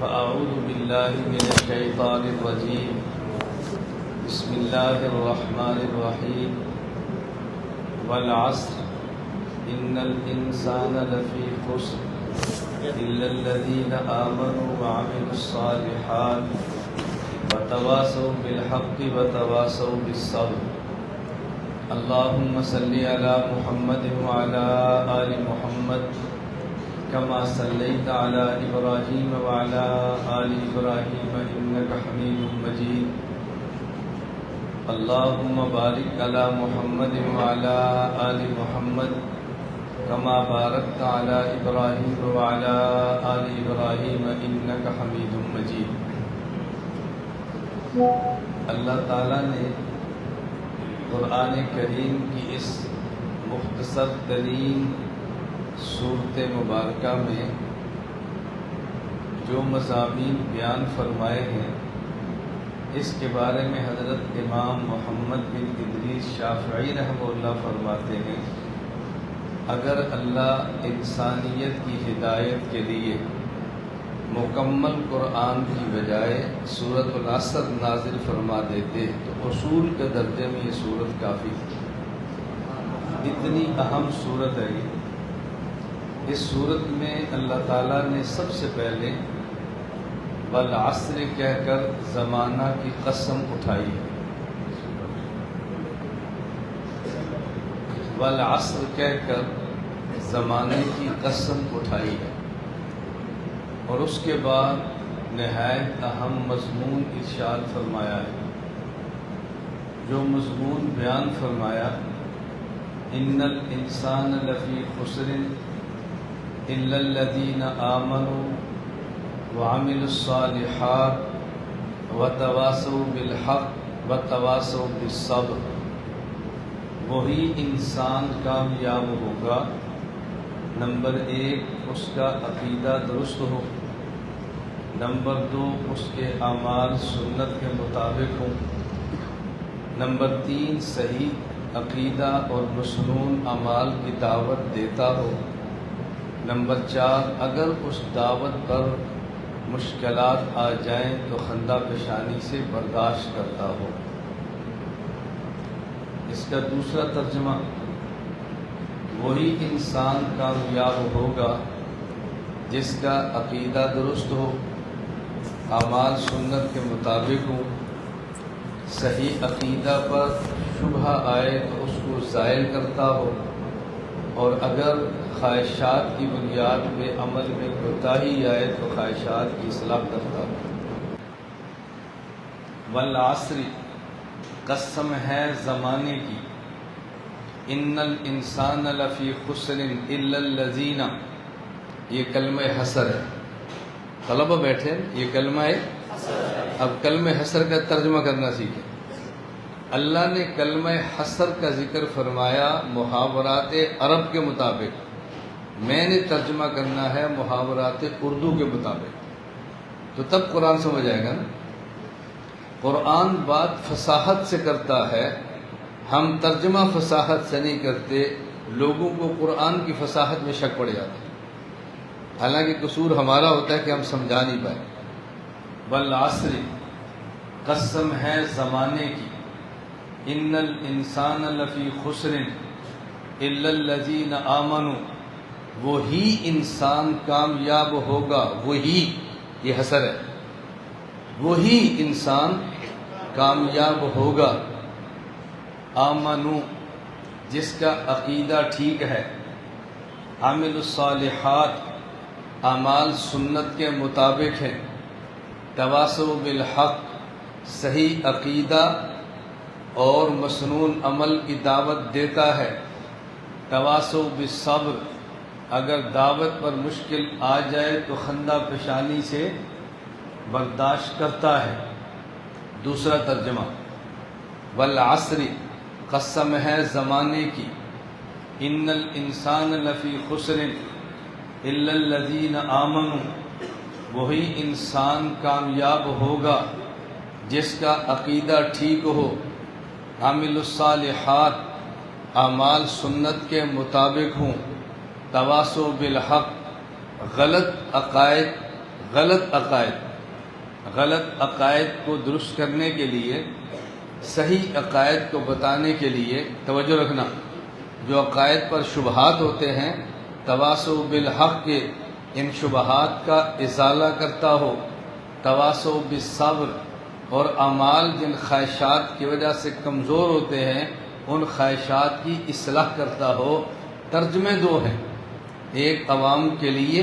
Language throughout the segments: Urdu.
فأعوذ بالله من الشيطان الرجيم. بسم الله الرحمن الرحيم. والعصر إن الإنسان لفي خسر إلا الذين آمنوا وعملوا الصالحات وتواصوا بالحق وتواصوا بالصبر. اللهم صل على محمد وعلى آل محمد كما صليت على إبراهيم وعلى آل إبراهيم إنك حميد مجيد. اللهم بارك على محمد وعلى آل محمد كما باركت على إبراهيم وعلى آل إبراهيم إنك حميد مجيد. اللہ تعالیٰ نے قرآن کریم کی اس مختصر ترین صورت مبارکہ میں جو مضامین بیان فرمائے ہیں اس کے بارے میں حضرت امام محمد بن ادریس شافعی رحمہ اللہ فرماتے ہیں، اگر اللہ انسانیت کی ہدایت کے لیے مکمل قرآن کی بجائے سورۃ العصر نازل فرما دیتے تو اصول کے درجے میں یہ سورت کافی تھی. اتنی اہم سورت ہے یہ. اس سورت میں اللہ تعالیٰ نے سب سے پہلے والعصر کہہ کر زمانہ کی قسم اٹھائی ہے. والعصر کہہ کر زمانے کی قسم اٹھائی ہے، اور اس کے بعد نہایت اہم مضمون ارشاد فرمایا ہے. جو مضمون بیان فرمایا، ان الانسان لفی خسر الا الذین آمنوا وعملوا الصالحات وتواصوا بالحق وتواصوا بالصبر. وہی انسان کامیاب ہوگا، نمبر 1 اس کا عقیدہ درست ہو، نمبر 2 اس کے اعمال سنت کے مطابق ہوں، نمبر 3 صحیح عقیدہ اور مسنون اعمال کی دعوت دیتا ہو، نمبر 4 اگر اس دعوت پر مشکلات آ جائیں تو خندہ پیشانی سے برداشت کرتا ہو. اس کا دوسرا ترجمہ، وہی انسان کامیاب ہوگا جس کا عقیدہ درست ہو، اعمال سنت کے مطابق ہو، صحیح عقیدہ پر شبہ آئے تو اس کو زائل کرتا ہو، اور اگر خواہشات کی بنیاد پہ عمل میں کوتاہی آئے تو خواہشات کی اصلاح کرتا ہو. والعصر قسم ہے زمانے کی، ان الانسان لفی خسر الا الذین، یہ کلمہ حسر ہے. طلبہ بیٹھے یہ کلمہ ہے. اب کلمہ حسر کا ترجمہ کرنا سیکھیں. اللہ نے کلمہ حسر کا ذکر فرمایا محاورات عرب کے مطابق، میں نے ترجمہ کرنا ہے محاورات اردو کے مطابق، تو تب قرآن سمجھ آئے گا نا. قرآن بات فصاحت سے کرتا ہے، ہم ترجمہ فصاحت سے نہیں کرتے. لوگوں کو قرآن کی فصاحت میں شک پڑ جاتا ہے، حالانکہ قصور ہمارا ہوتا ہے کہ ہم سمجھا نہیں پائے. والعصر قسم ہے زمانے کی، ان الانسان لفی خسر الا الذین آمنوا، وہی انسان کامیاب ہوگا. وہی، یہ حسر ہے، وہی انسان کامیاب ہوگا. آمنو جس کا عقیدہ ٹھیک ہے، عامل الصالحات اعمال سنت کے مطابق ہیں، تواصوا بالحق صحیح عقیدہ اور مسنون عمل کی دعوت دیتا ہے، تواصوا بالصبر اگر دعوت پر مشکل آ جائے تو خندہ پیشانی سے برداشت کرتا ہے. دوسرا ترجمہ، والعصر قسم ہے زمانے کی، ان الانسان لفی خسر الا الذین آمنوا، وہی انسان کامیاب ہوگا جس کا عقیدہ ٹھیک ہو، عامل الصالحات اعمال سنت کے مطابق ہوں، تواصوا بالحق غلط عقائد غلط عقائد کو درست کرنے کے لیے، صحیح عقائد کو بتانے کے لیے، توجہ رکھنا، جو عقائد پر شبہات ہوتے ہیں، تواصو بالحق کے ان شبہات کا ازالہ کرتا ہو، تواصو بالصبر، اور اعمال جن خواہشات کی وجہ سے کمزور ہوتے ہیں ان خواہشات کی اصلاح کرتا ہو۔ ترجمے دو ہیں، ایک عوام کے لیے،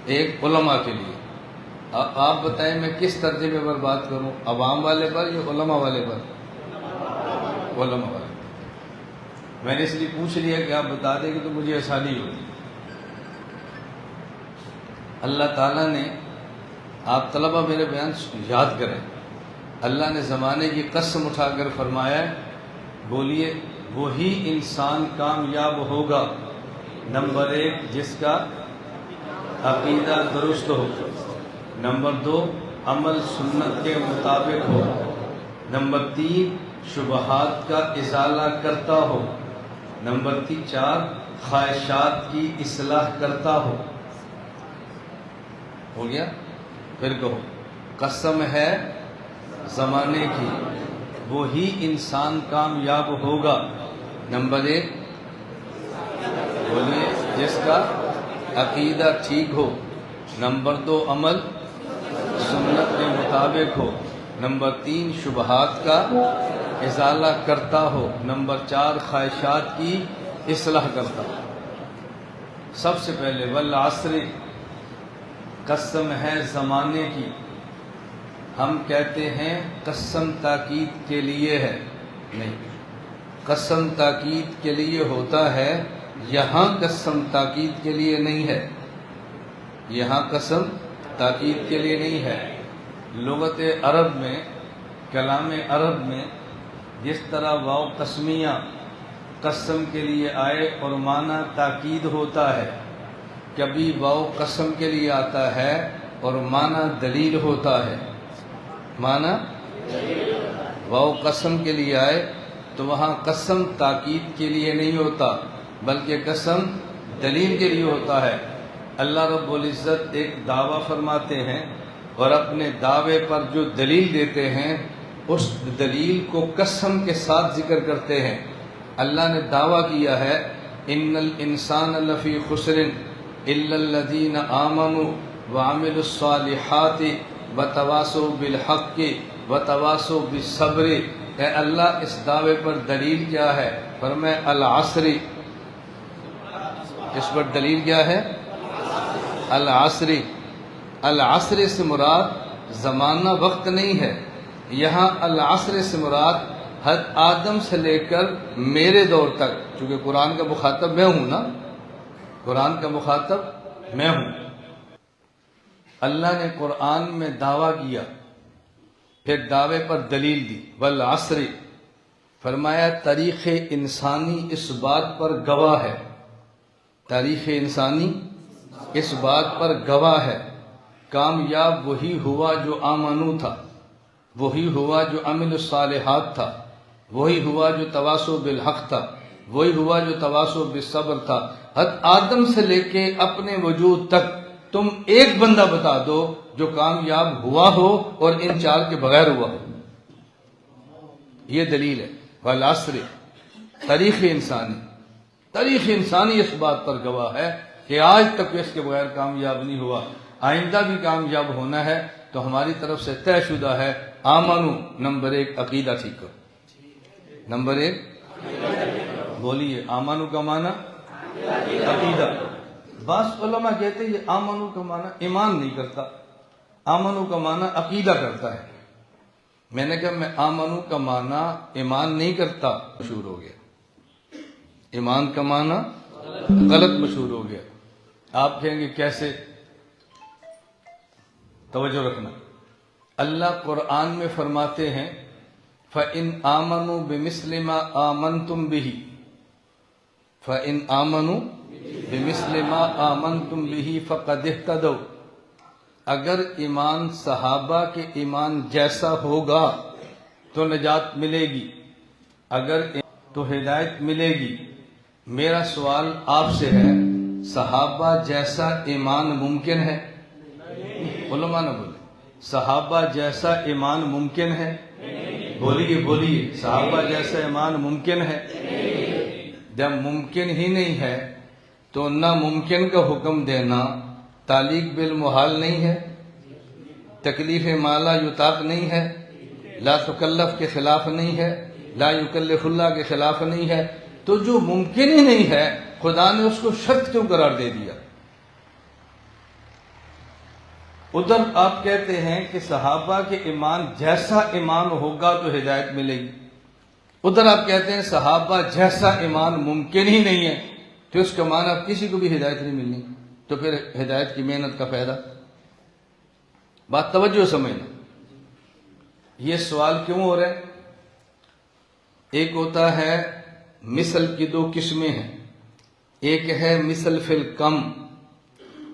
ایک علماء کے لیے۔ آپ بتائیں میں کس ترجمے پر بات کروں، عوام والے پر یا علماء والے پر؟ علماء والے۔ میں نے اس لیے پوچھ لیا کہ آپ بتا دیں گے تو مجھے آسانی ہوگی۔ اللہ تعالیٰ نے، آپ طلبہ میرے بیان یاد کریں، اللہ نے زمانے کی قسم اٹھا کر فرمایا ہے، بولیے وہی انسان کامیاب ہوگا، نمبر 1 جس کا عقیدہ درست ہو، نمبر 2 عمل سنت کے مطابق ہو، نمبر 3 شبہات کا ازالہ کرتا ہو، نمبر 4 خواہشات کی اصلاح کرتا ہو گیا؟ پھر کہو، قسم ہے زمانے کی وہی انسان کامیاب ہوگا، نمبر 1 بولیے جس کا عقیدہ ٹھیک ہو، نمبر 2 عمل سنت کے مطابق ہو، نمبر 3 شبہات کا ازالہ کرتا ہو، نمبر 4 خواہشات کی اصلاح کرتا ہو۔ سب سے پہلے والعصر، قسم ہے زمانے کی۔ ہم کہتے ہیں قسم تاکید کے لیے ہے، نہیں، قسم تاکید کے لیے ہوتا ہے، یہاں قسم تاکید کے لیے نہیں ہے، یہاں قسم تاکید کے لیے نہیں ہے۔ لغت عرب میں، کلام عرب میں جس طرح واو قسمیہ قسم کے لیے آئے اور معنی تاکید ہوتا ہے، کبھی واو قسم کے لیے آتا ہے اور معنی دلیل ہوتا ہے۔ معنی واو قسم کے لیے آئے تو وہاں قسم تاکید کے لیے نہیں ہوتا بلکہ قسم دلیل کے لیے ہوتا ہے۔ اللہ رب العزت ایک دعویٰ فرماتے ہیں اور اپنے دعوے پر جو دلیل دیتے ہیں اس دلیل کو قسم کے ساتھ ذکر کرتے ہیں۔ اللہ نے دعویٰ کیا ہے ان الانسان لفی خسر الا الذین آمنوا وعملوا الصالحات وتواصوا بالحق وتواصوا بالصبر۔ اے اللہ اس دعوے پر دلیل کیا ہے؟ فرمایا العصر۔ اس پر دلیل کیا ہے؟ العصر۔ العصر سے مراد زمانہ وقت نہیں ہے، یہاں العصر سے مراد حضرت آدم سے لے کر میرے دور تک، چونکہ قرآن کا مخاطب میں ہوں نا، قرآن کا مخاطب میں ہوں۔ اللہ نے قرآن میں دعویٰ کیا، پھر دعوے پر دلیل دی، والعصر، فرمایا تاریخ انسانی اس بات پر گواہ ہے، تاریخ انسانی اس بات پر گواہ ہے، کامیاب وہی ہوا جو آمنو تھا، وہی ہوا جو عمل الصالحات تھا، وہی ہوا جو تواصو بالحق تھا، وہی ہوا جو تواصو بالصبر تھا۔ حضرت آدم سے لے کے اپنے وجود تک تم ایک بندہ بتا دو جو کامیاب ہوا ہو اور ان 4 کے بغیر ہوا ہو۔ یہ دلیل ہے والعصر، تاریخ انسانی، تاریخ انسانی اس بات پر گواہ ہے کہ آج تک اس کے بغیر کامیاب نہیں ہوا، آئندہ بھی کامیاب ہونا ہے تو ہماری طرف سے طے شدہ ہے۔ آمنو، نمبر 1 عقیدہ ٹھیک کرو، نمبر 1 بولیے آمنو کا معنی عقیدہ۔ بعض علماء کہتے ہیں یہ آمنو کا معنی ایمان نہیں کرتا، آمنو کا معنی عقیدہ کرتا ہے۔ میں نے کہا میں آمنو کا معنی ایمان نہیں کرتا مشہور ہو گیا، ایمان کا معنی غلط مشہور ہو گیا۔ آپ کہیں گے کیسے؟ توجہ رکھنا، اللہ قرآن میں فرماتے ہیں فَإِنْ آمَنُوا بِمِثْلِ مَا آمَنْتُمْ بِهِ، فَإِنْ آمَنُوا بِمِثْلِ مَا آمَنْتُمْ بِهِ فَقَدْ اهْتَدَوْا، اگر ایمان صحابہ کے ایمان جیسا ہوگا تو نجات ملے گی، اگر تو ہدایت ملے گی۔ میرا سوال آپ سے ہے، صحابہ جیسا ایمان ممکن ہے؟ علماء نہ بولے صحابہ جیسا ایمان ممکن ہے؟ بولیے بولیے، صحابہ جیسا ایمان ممکن ہے؟ جب ممکن ہی نہیں ہے تو ناممکن کا حکم دینا تعلیق بالمحال نہیں ہے؟ تکلیف مالا یطاق نہیں ہے؟ لا تکلف کے خلاف نہیں ہے؟ لا یکلف اللہ کے خلاف نہیں ہے؟ تو جو ممکن ہی نہیں ہے خدا نے اس کو شرط کیوں قرار دے دیا؟ ادھر آپ کہتے ہیں کہ صحابہ کے ایمان جیسا ایمان ہوگا تو ہدایت ملے گی، ادھر آپ کہتے ہیں صحابہ جیسا ایمان ممکن ہی نہیں ہے، تو اس کا معنی اب کسی کو بھی ہدایت نہیں ملنی، تو پھر ہدایت کی محنت کا فائدہ؟ بات توجہ سمجھنا، یہ سوال کیوں ہو رہا ہے؟ ایک ہوتا ہے مثل کی دو قسمیں ہیں، ایک ہے مثل فی الکم،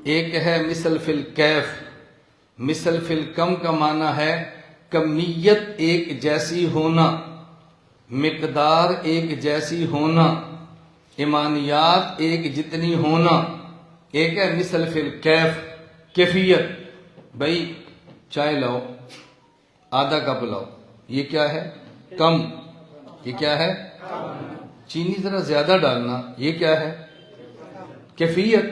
ایک ہے مثل فی الکیف۔ مثل فی الکم کا معنی ہے کمیت ایک جیسی ہونا، مقدار ایک جیسی ہونا، ایمانیات ایک جتنی ہونا۔ ایک ہے مثل فی الکیف، کیفیت، بھائی چائے لاؤ، آدھا کپ لاؤ، یہ کیا ہے؟ کم۔ یہ کیا ہے؟ چینی ذرا زیادہ ڈالنا، یہ کیا ہے؟ کیفیت۔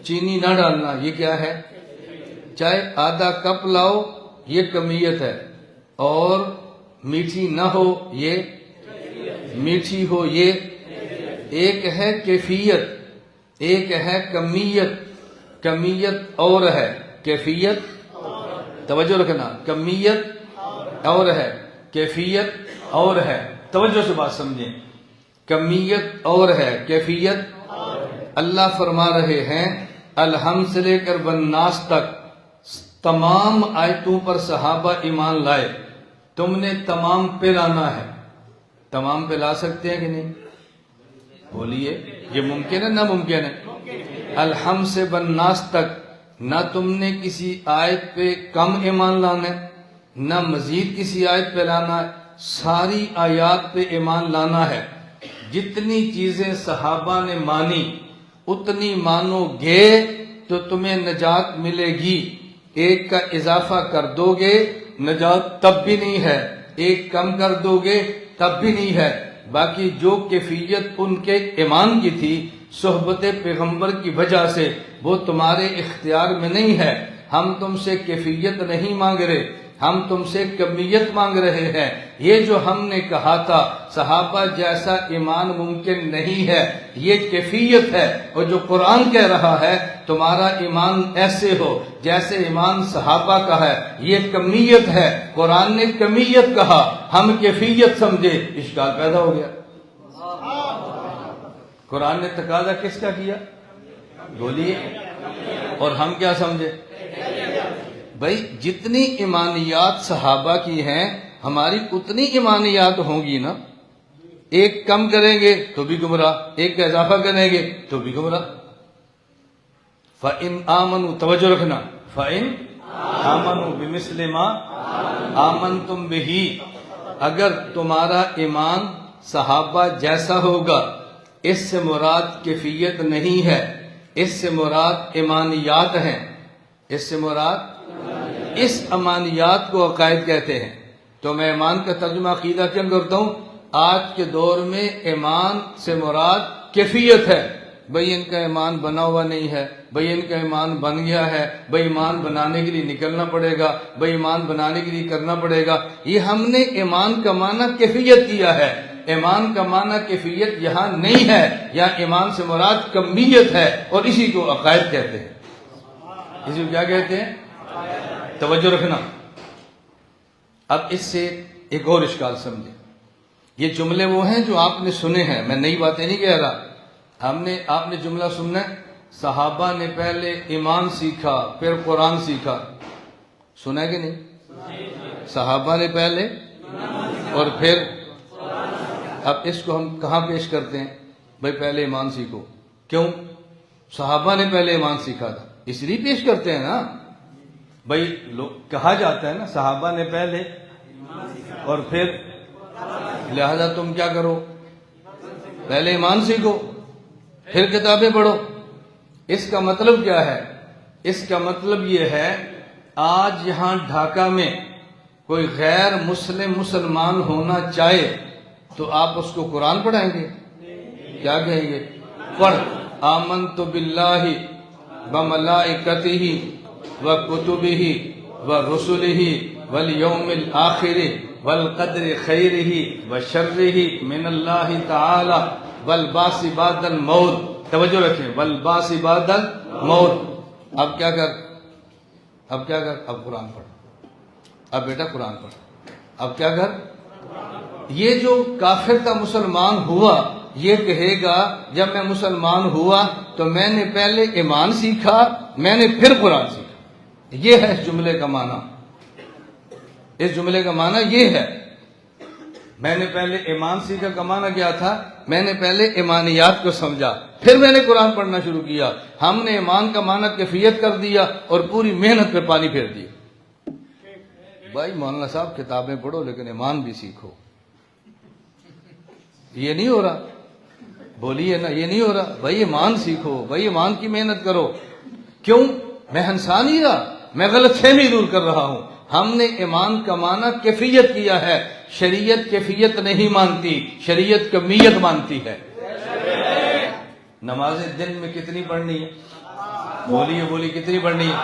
چینی نہ ڈالنا، یہ کیا ہے؟ چائے آدھا کپ لاؤ، یہ کمیت ہے، اور میٹھی نہ ہو یہ میٹھی ہو یہ۔ ایک ہے کیفیت، ایک ہے کمیت۔ کمیت اور ہے، کیفیت، توجہ رکھنا، کمیت اور ہے، کیفیت اور ہے۔ توجہ سے بات سمجھیں، کمیت اور ہے، کیفیت۔ اللہ فرما رہے ہیں الحم سے لے کر والناس تک تمام آیتوں پر صحابہ ایمان لائے، تم نے تمام پہ لانا ہے۔ تمام پہ لا سکتے ہیں کہ نہیں؟ بولیے، یہ ممکن ہے نہ ممکن ہے؟ الحم سے والناس تک نہ تم نے کسی آیت پہ کم ایمان لانا ہے، نہ مزید کسی آیت پہ لانا ہے، ساری آیات پہ ایمان لانا ہے۔ جتنی چیزیں صحابہ نے مانی اتنی مانو گے تو تمہیں نجات ملے گی۔ ایک کا اضافہ کر دو گے نجات تب بھی نہیں ہے، ایک کم کر دو گے تب بھی نہیں ہے۔ باقی جو کیفیت ان کے ایمان کی تھی صحبت پیغمبر کی وجہ سے، وہ تمہارے اختیار میں نہیں ہے۔ ہم تم سے کیفیت نہیں مانگ رہے، ہم تم سے کمیت مانگ رہے ہیں۔ یہ جو ہم نے کہا تھا صحابہ جیسا ایمان ممکن نہیں ہے، یہ کیفیت ہے، اور جو قرآن کہہ رہا ہے تمہارا ایمان ایسے ہو جیسے ایمان صحابہ کا ہے، یہ کمیت ہے۔ قرآن نے کمیت کہا، ہم کیفیت سمجھے، اشکال پیدا ہو گیا۔ قرآن نے تقاضا کس کا کیا؟ بولیے، اور ہم کیا سمجھے؟ بھائی جتنی ایمانیات صحابہ کی ہیں ہماری اتنی ایمانیات ہوں گی نا۔ ایک کم کریں گے تو بھی گمراہ، ایک کا اضافہ کریں گے تو بھی گمراہ۔ فَإِنْ آمَنُوا، توجہ رکھنا، فَإِنْ آمَنُوا بِمِثْلِ مَا آمَنْتُمْ بِهِ، اگر تمہارا ایمان صحابہ جیسا ہوگا، اس سے مراد کیفیت نہیں ہے، اس سے مراد ایمانیات ہیں، اس سے مراد اس ایمانیات کو عقائد کہتے ہیں۔ تو میں ایمان کا ترجمہ عقیدہ کیوں کرتا ہوں؟ آج کے دور میں ایمان سے مراد کیفیت ہے، بھئی ان کا ایمان بنا ہوا نہیں ہے، بھئی ان کا ایمان بن گیا ہے، بھئی ایمان بنانے کے لیے نکلنا پڑے گا، بھئی ایمان بنانے کے لیے کرنا پڑے گا۔ یہ ہم نے ایمان کا معنی کیفیت کیا ہے، ایمان کا معنی کیفیت یہاں نہیں ہے، یہاں ایمان سے مراد کمیت ہے، اور اسی کو عقائد کہتے ہیں۔ اسی کو کیا کہتے ہیں؟ توجہ رکھنا۔ اب اس سے ایک اور اشکال سمجھیں، یہ جملے وہ ہیں جو آپ نے سنے ہیں، میں نئی باتیں نہیں کہہ رہا۔ آپ نے جملہ سننا ہے، صحابہ نے پہلے ایمان سیکھا پھر قرآن سیکھا، سنا ہے کہ نہیں؟ صحابہ نے پہلے اور پھر، اب اس کو ہم کہاں پیش کرتے ہیں؟ بھائی پہلے ایمان سیکھو، کیوں؟ صحابہ نے پہلے ایمان سیکھا تھا، اس لیے پیش کرتے ہیں نا۔ بھائی کہا جاتا ہے نا صحابہ نے پہلے اور پھر، لہذا تم کیا کرو؟ پہلے ایمان سیکھو پھر کتابیں پڑھو۔ اس کا مطلب کیا ہے؟ اس کا مطلب یہ ہے آج یہاں ڈھاکہ میں کوئی غیر مسلم مسلمان ہونا چاہے تو آپ اس کو قرآن پڑھائیں گے؟ کیا کہیں گے؟ پڑھ آمنت باللہ وملائکتہ وکتبہ ورسلہ والیوم الآخر والقدر خیرہ وشرہ من اللہ تعالی والبعث بعد الموت. توجہ رکھیں، والبعث بعد الموت. اب کیا کر؟ اب قرآن پڑھ. اب بیٹا قرآن پڑھ. اب کیا کر؟ یہ جو کافر کا مسلمان ہوا یہ کہے گا جب میں مسلمان ہوا تو میں نے پہلے ایمان سیکھا، میں نے پھر قرآن سیکھا. یہ ہے اس جملے کا معنی. اس جملے کا معنی یہ ہے، میں نے پہلے ایمان سیکھا کا معنی کیا تھا؟ میں نے پہلے ایمانیات کو سمجھا پھر میں نے قرآن پڑھنا شروع کیا. ہم نے ایمان کا معنی کیفیت کر دیا اور پوری محنت پہ پانی پھیر دیا. بھائی مولانا صاحب کتابیں پڑھو لیکن ایمان بھی سیکھو. یہ نہیں ہو رہا، بولیے نا، یہ نہیں ہو رہا. بھائی ایمان سیکھو، بھائی ایمان کی محنت کرو. کیوں؟ میں ہنسا نہیں رہا، میں غلط فہمی دور کر رہا ہوں. ہم نے ایمان کا معنی کیفیت کیا ہے. شریعت کیفیت نہیں مانتی، شریعت کمیت مانتی ہے. نمازیں دن میں کتنی پڑھنی ہے؟ بولیے کتنی پڑھنی ہے؟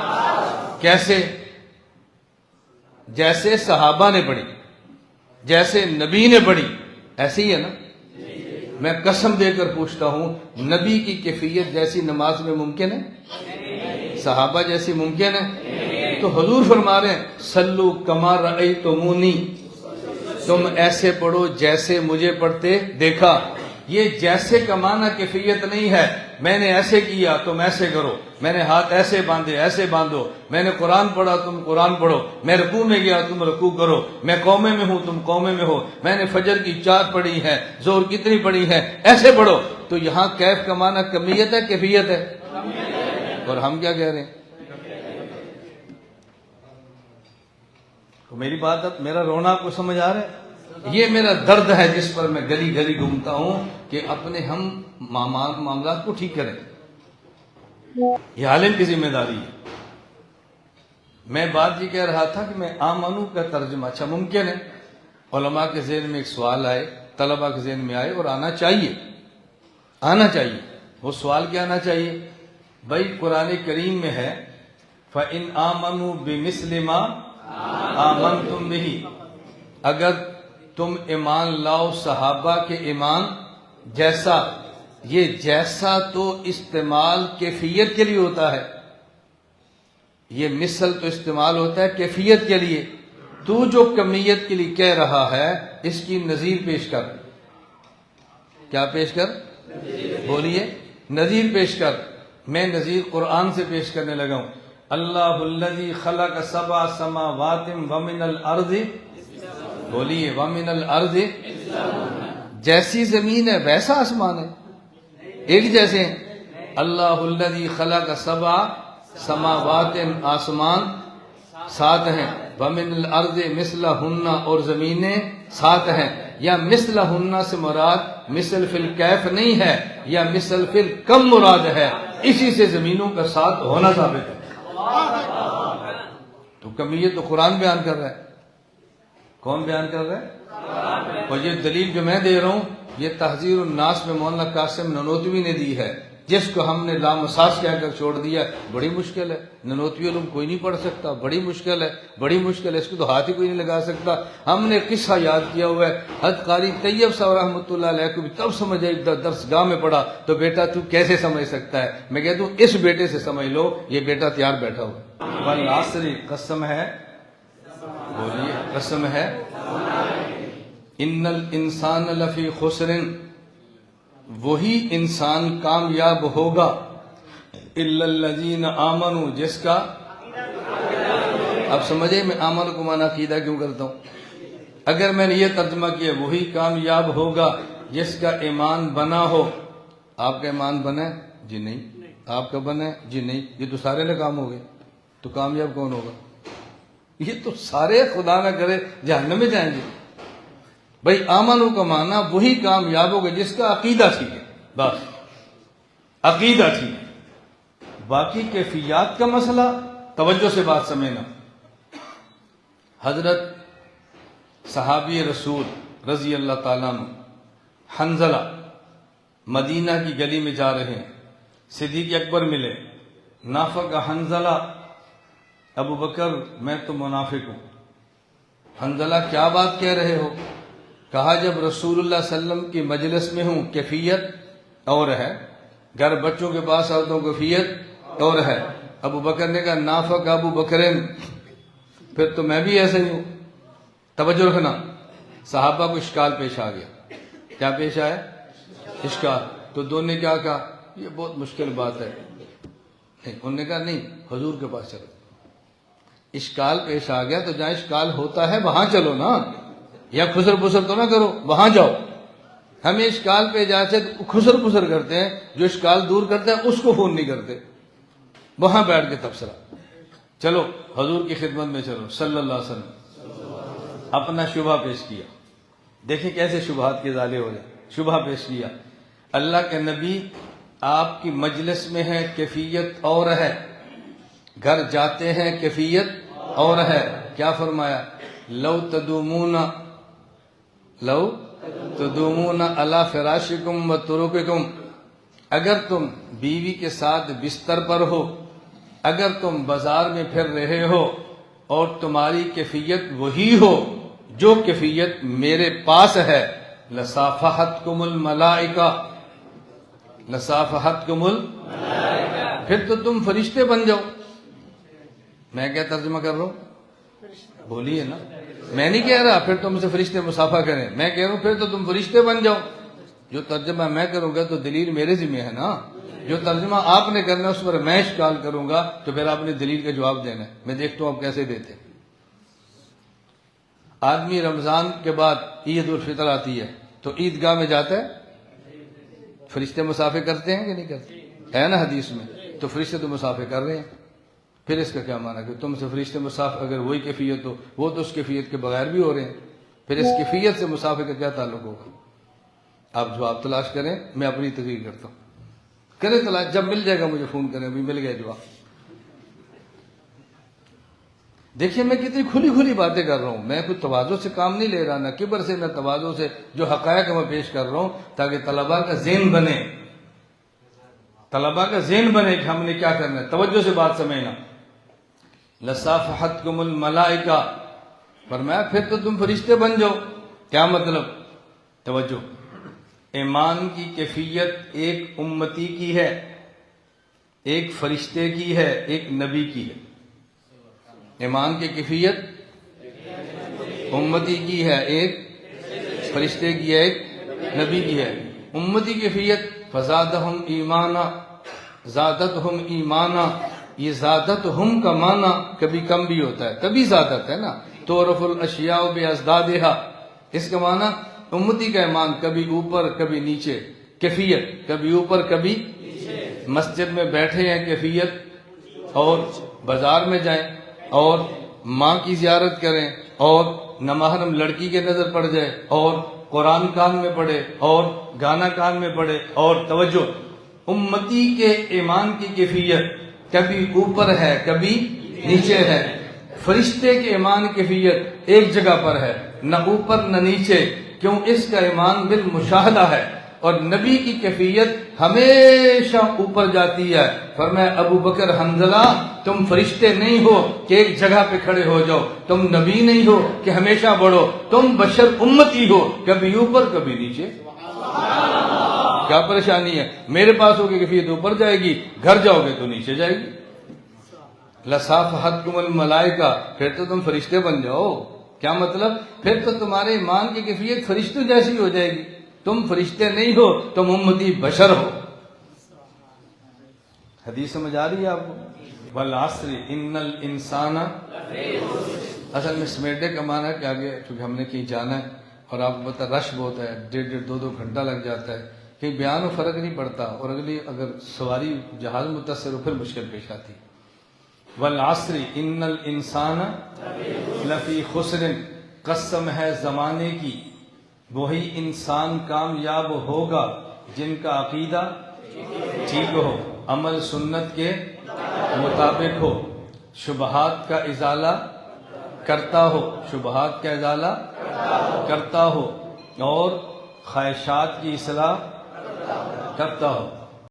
کیسے؟ جیسے صحابہ نے پڑھی، جیسے نبی نے پڑھی، ایسے ہی ہے نا؟ میں قسم دے کر پوچھتا ہوں، نبی کی کیفیت جیسی نماز میں ممکن ہے؟ صحابہ جیسی ممکن ہے؟ تو حضور فرما رہے ہیں صلو کما رأیتمونی، تم ایسے پڑھو جیسے مجھے پڑھتے دیکھا. یہ جیسے کا معنی کیفیت نہیں ہے. میں نے ایسے کیا تم ایسے کرو، میں نے ہاتھ ایسے باندھے ایسے باندھو، میں نے قرآن پڑھا تم قرآن پڑھو، میں رکوع میں گیا تم رکوع کرو، میں قومے میں ہوں تم قومے میں ہو، میں نے فجر کی 4 پڑھی ہے، ظہر کتنی پڑھی ہے، ایسے پڑھو. تو یہاں کیف کا معنی کمیت ہے کیفیت ہے؟ اور ہم کیا کہہ رہے ہیں؟ تو میری بات اب میرا رونا آپ کو سمجھ آ رہا ہے؟ یہ میرا درد ہے جس پر میں گلی گلی گھومتا ہوں کہ اپنے ہم معاملات کو ٹھیک کریں. یہ عالم کی ذمہ داری ہے. میں بات یہ کہہ رہا تھا کہ میں آمنو کا ترجمہ، اچھا ممکن ہے علماء کے ذہن میں ایک سوال آئے، طلباء کے ذہن میں آئے اور آنا چاہیے. وہ سوال کیا آنا چاہیے؟ بھائی قرآن کریم میں ہے فَإِنْ آمَنُوا بِمِثْلِ مَا آمَنْتُمْ بِهِ، اگر تم ایمان لاؤ صحابہ کے ایمان جیسا. یہ جیسا تو استعمال کیفیت کے لیے ہوتا ہے، یہ مثل تو استعمال ہوتا ہے کیفیت کے لیے. تو جو کمیت کے لیے کہہ رہا ہے اس کی نظیر پیش کر. کیا پیش کر؟ بولیے نظیر پیش کر. میں نظیر قرآن سے پیش کرنے لگا ہوں. اللہ الذی خلق 7 سماوات ومن الارض، بولیے ومن الارض، جیسی زمین ہے ویسا آسمان ہے، ایک جیسے ہیں. اللہ الذی خلق 7 سماوات، آسمان 7 ہیں، ومن الارض مثلہن، اور زمینیں 7 ہیں. یا مثلہن سے مراد مثل فی الکیف نہیں ہے، یا مثل فی الکم مراد ہے. اسی سے زمینوں کا 7 ہونا ثابت ہے. تو کمیت تو قرآن بیان کر رہا ہے. کون بیان کر رہا ہے؟ اور یہ دلیل جو میں دے رہا ہوں یہ تحذیر الناس میں مولانا قاسم ننوتوی نے دی ہے، جس کو ہم نے لامساس کہہ کر چھوڑ دیا. بڑی مشکل ہے، ننوتوی علوم کوئی نہیں پڑھ سکتا، بڑی مشکل ہے، بڑی مشکل ہے، اس کو تو ہاتھ ہی کوئی نہیں لگا سکتا. ہم نے قصہ یاد کیا ہوا ہے، حضرت قاری طیب صاحب رحمۃ اللہ علیہ کو بھی تب سمجھ آئی درس گاہ میں پڑھا تو بیٹا تو کیسے سمجھ سکتا ہے؟ میں کہتا ہوں اس بیٹے سے سمجھ لو، یہ بیٹا تیار بیٹھا ہوا. والعصر، قسم ہے، بولیے قسم ہے، ان الانسان لفی خسر، وہی انسان کامیاب ہوگا، الا الذین آمنوا، جس کا، اب سمجھے میں آمن کو معنی عقیدہ کیوں کرتا ہوں. اگر میں نے یہ ترجمہ کیا وہی کامیاب ہوگا جس کا ایمان بنا ہو. آپ کا ایمان بنا ہے؟ جی نہیں. آپ کا بنا ہے؟ جی نہیں. یہ تو سارے ناکام ہو گئے، تو کامیاب کون ہوگا؟ یہ تو سارے خدا نہ کرے جہنم میں جائیں گے. بھائی آمنو کا معنی وہی کامیاب ہوگا جس کا عقیدہ ٹھیک ہے، بس عقیدہ ٹھیک ہے. باقی کیفیات کا مسئلہ توجہ سے بات سمجھنا. حضرت صحابی رسول رضی اللہ تعالیٰ عنہ حنظلہ مدینہ کی گلی میں جا رہے ہیں، صدیق اکبر ملے، نافق حنظلہ، ابو بکر میں تو منافق ہوں۔ حنظلہ کیا بات کہہ رہے ہو؟ کہا جب رسول اللہ صلی اللہ علیہ وسلم کی مجلس میں ہوں کیفیت اور ہے، گھر بچوں کے پاس آتا ہوں کیفیت اور ہے۔ ابو بکر نے کہا نافق ابو بکرین، پھر تو میں بھی ایسا ہی ہوں۔ توجہ رکھنا، صحابہ کو اشکال پیش آ گیا۔ کیا پیش آیا؟ اشکال۔ تو دونوں نے کیا کہا؟ یہ بہت مشکل بات ہے۔ انہوں نے کہا نہیں، حضور کے پاس چلو۔ اشکال پیش آ گیا تو جہاں اشکال ہوتا ہے وہاں چلو نا، یا خسر پسر تو نہ کرو، وہاں جاؤ۔ ہمیں اشکال پہ جاتے خسر پسر کرتے ہیں، جو اشکال دور کرتے ہیں اس کو فون نہیں کرتے، وہاں بیٹھ کے تبصرہ۔ چلو حضور کی خدمت میں چلو صلی اللہ علیہ وسلم، اپنا شبہ پیش کیا۔ دیکھیں کیسے شبہات کے ظالے ہو جائیں۔ شبہ پیش کیا، اللہ کے نبی آپ کی مجلس میں ہے کیفیت اور ہے، گھر جاتے ہیں کیفیت اور ہے۔ کیا فرمایا؟ لو تدومون علی فراشکم و طرقکم، اگر تم بیوی کے ساتھ بستر پر ہو، اگر تم بازار میں پھر رہے ہو اور تمہاری کیفیت وہی ہو جو کیفیت میرے پاس ہے، لصافحتکم الملائکہ، لصافحتکم الملائکہ، پھر تو تم فرشتے بن جاؤ۔ میں کیا ترجمہ کر رہا ہوں؟ بولیے نا، میں نہیں کہہ رہا پھر تم سے فرشتے مصافحہ کریں، میں کہہ رہا ہوں پھر تو تم فرشتے بن جاؤ۔ جو ترجمہ میں کروں گا تو دلیل میرے ذمہ ہے نا، جو ترجمہ آپ نے کرنا اس پر میں اشکال کروں گا تو پھر آپ نے دلیل کا جواب دینا ہے۔ میں دیکھتا ہوں آپ کیسے دیتے۔ آدمی رمضان کے بعد عید الفطر آتی ہے تو عیدگاہ میں جاتا ہے، فرشتے مصافحہ کرتے ہیں کہ نہیں کرتے؟ ہے نا حدیث میں، تو فرشتے تو مصافحہ کر رہے ہیں۔ پھر اس کا کیا معنی کہ تم سے فرشتے مصافحہ، اگر وہی کیفیت ہو، وہ تو اس کیفیت کے بغیر بھی ہو رہے ہیں، پھر اس کیفیت سے مصافحہ کا کیا تعلق ہوگا؟ آپ جواب تلاش کریں، میں اپنی تقریر کرتا ہوں۔ کریں تلاش، جب مل جائے گا مجھے فون کریں، ابھی مل گیا جواب۔ دیکھیے میں کتنی کھلی کھلی باتیں کر رہا ہوں، میں کوئی تواضع سے کام نہیں لے رہا، نہ کبر سے، نہ تواضع سے، جو حقائق میں پیش کر رہا ہوں تاکہ طلباء کا ذہن بنے، طلباء کا ذہن بنے کہ ہم نے کیا کرنا ہے۔ توجہ سے بات سمجھنا۔ لصافحتکم الملائکہ، فرمایا پھر تو تم فرشتے بن جاؤ۔ کیا مطلب؟ توجہ، ایمان کی کیفیت ایک امتی کی ہے، ایک فرشتے کی ہے، ایک نبی کی ہے۔ ایمان کی کیفیت امتی کی ہے، ایک فرشتے کی ہے، ایک نبی کی ہے۔ امتی کی کیفیت فزادہم ایمانا، زادتہم ایمانا، یہ زادتہم کا معنی کبھی کم بھی ہوتا ہے، کبھی زیادت ہے نا، تعرف الاشیاء بازدادہا، اس کا معنی امتی کا ایمان کبھی اوپر کبھی نیچے، کیفیت کبھی اوپر کبھی مسجد میں بیٹھے ہیں کیفیت، اور بازار میں جائیں اور ماں کی زیارت کریں اور نامحرم لڑکی کے نظر پڑ جائے اور قرآن کان میں پڑھے اور گانا کان میں پڑھے، اور توجہ، امتی کے ایمان کی کیفیت کبھی اوپر ہے کبھی نیچے ہے۔ فرشتے کے ایمان کی کیفیت ایک جگہ پر ہے، نہ اوپر نہ نیچے، کیوں؟ اس کا ایمان بالمشاہدہ ہے، اور نبی کی کیفیت ہمیشہ اوپر جاتی ہے۔ فرمایا ابو بکر حنظلہ تم فرشتے نہیں ہو کہ ایک جگہ پہ کھڑے ہو جاؤ، تم نبی نہیں ہو کہ ہمیشہ بڑھو، تم بشر امتی ہو، کبھی اوپر کبھی نیچے۔ کیا پریشانی ہے؟ میرے پاس ہوگی کیفیت اوپر جائے گی، گھر جاؤ گے تو نیچے جائے گی۔ لصافحتکم الملائکہ، پھر تو تم فرشتے بن جاؤ۔ کیا مطلب؟ پھر تو تمہارے ایمان کی کیفیت فرشتوں جیسی ہو جائے گی، تم فرشتے نہیں ہو، تم امتی بشر ہو۔ حدیث سمجھ آ رہی ہے آپ کو؟ والعصر ان الانسان، اصل میں سمیٹے کا معنی ہے کہ آگے چونکہ ہم نے کہیں جانا ہے اور آپ کو پتہ رش بہت ہے، 1.5-2 گھنٹہ لگ جاتا ہے، کہیں بیان و فرق نہیں پڑتا، اور اگلی اگر سواری جہاز متصر ہو پھر مشکل پیش آتی۔ والعصر ان الانسان لفی خسر، قسم ہے زمانے کی، وہی انسان کامیاب ہوگا جن کا عقیدہ ٹھیک ہو، عمل سنت کے مطابق ہو، شبہات کا ازالہ کرتا ہو، شبہات کا ازالہ کرتا ہو، اور خواہشات کی اصلاح کرتا ہو۔